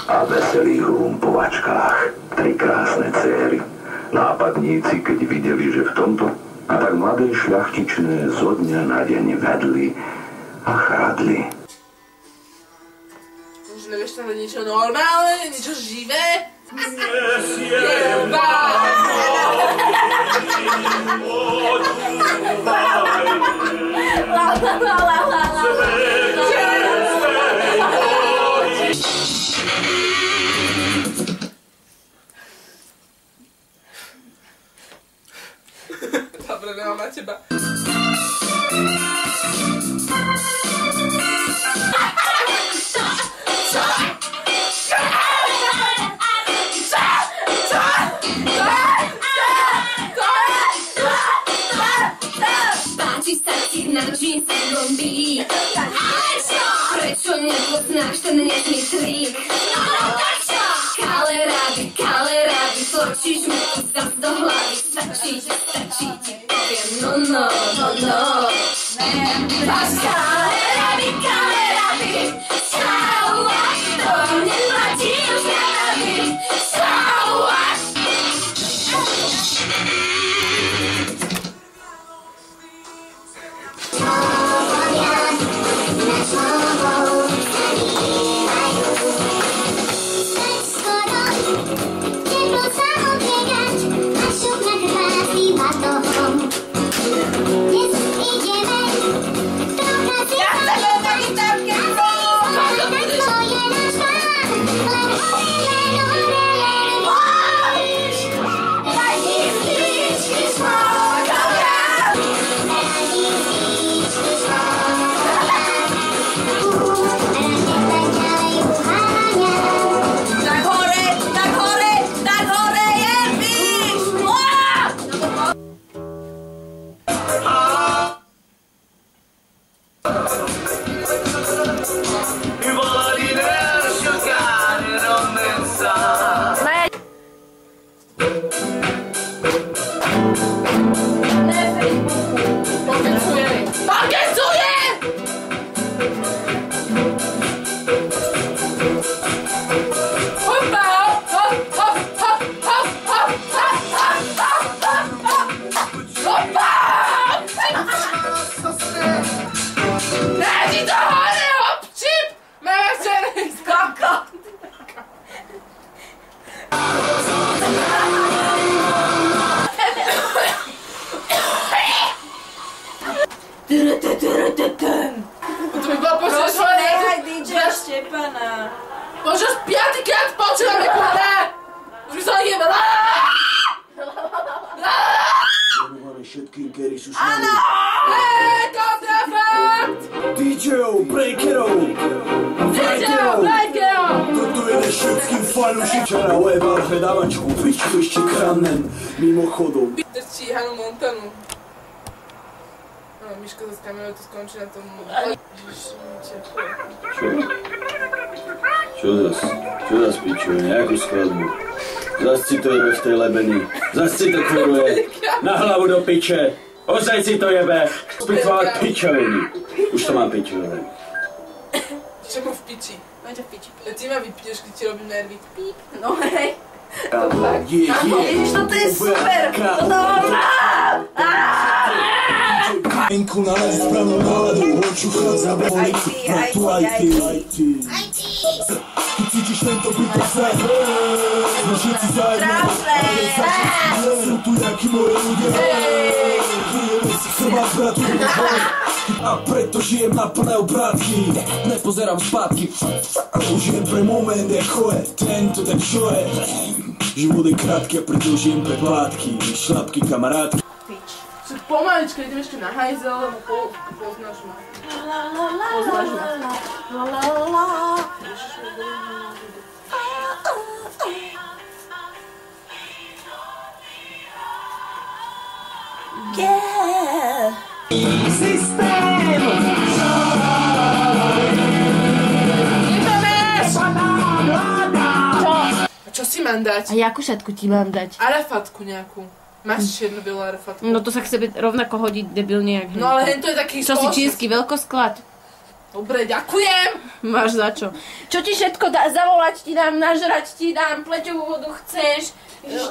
a veselých lumpovačkách. 3 krásne céry. Nápadníci, keď videli, že v tomto a tak mladé šľachtičné zo dňa na deň vedli a chradli. Už nevieš tam niečo normálne, niečo živé? Dobre, nemám na teba. Naučím sa gombík. Prečo nepoznáš ten dnešný trik? Kaleráby, tlačíš mu to zas do hlavy. Stačí ti, poviem no. Váš kaleráby, šauáš, to neplatí už nenáby, šauáš. To by bola počuť DJ Štepana. Bože, už 5-krát počúvame, kurva! Už by som jebal. Všetkým, ktorí sú s Áno! nami. To je fakt! DJ-ov, breakerov a DJ-ov, breakerov. Toto je všetkým fanúšičom. Ujebal predávačku, pičku ešte kradnem mimochodom. Drčí Hanu Montanu. Miška sa s kamerou to skončí na tom... Čo zas pičuje, nejakú skladbu? Zas si to jebe v tej lebení, zas si to kuruje, na hlavu do piče, ozaj si to jebe, spitvávať pičoviny. Už to mám pičové. Čo mu v piči? Máte v piči. Ty ma vypíš, keď ti robím nervy. Píp. No hej. Ježiš, toto je super! Toto mám! Enku nalezi správnu náladu, očuchať za bolicu, tu aj ty. Ty cítiš tento byt posrať, sme všetci zájemné, ale sú tu nejakí moje ľudia, kryjeme si chrbát bratu, a preto žijem na plné obrátky, nepozerám zpátky, užijem pre moment, ako je tento, tak čo je, život je krátky a preto žijem pre plátky, šlapky, kamarátky. Však pomalička, idem ešte na hajzel, lebo poznáš ma. Poznáš ma. Yeah! Systém! A čo si mám dať? A jakú šatku ti mám dať? Arafatku nejakú. Máš čierno-bielú arafatku. No to sa k sebe rovnako hodí debilne jak No ale hen to je taký čo si čínsky veľkosklad? Dobre, ďakujem. Máš za čo. Čo ti všetko dá? Zavolať ti dám, nažrať ti dám, plečovú vodu chceš.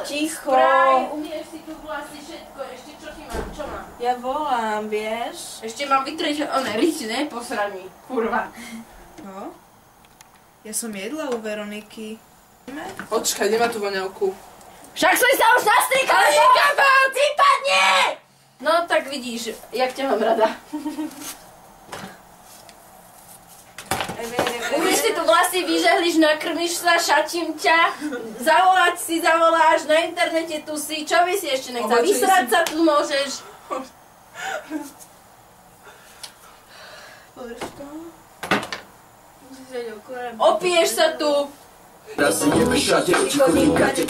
Ticho. Spraj, umieš si tu vlasy, všetko. Ešte čo ti mám? Čo mám? Ja volám, vieš? Ešte mám vytrieť riť, ne? Posraný. Kurva. No. Ja som jedla u Veroniky. Počkaj, nemá tú voňavku. Však som sa už nastrikala, ty padne! No tak vidíš, jak ťa mám rada. Umieš si tu vlasy, vyžehliš, nakrmiš sa, šatím ťa, zavolať si zavoláš, na internete tu si, čo by si ešte nechcel, vysrať sa tu môžeš. Opiješ sa tu. Raz jebe šate, či chodím kate,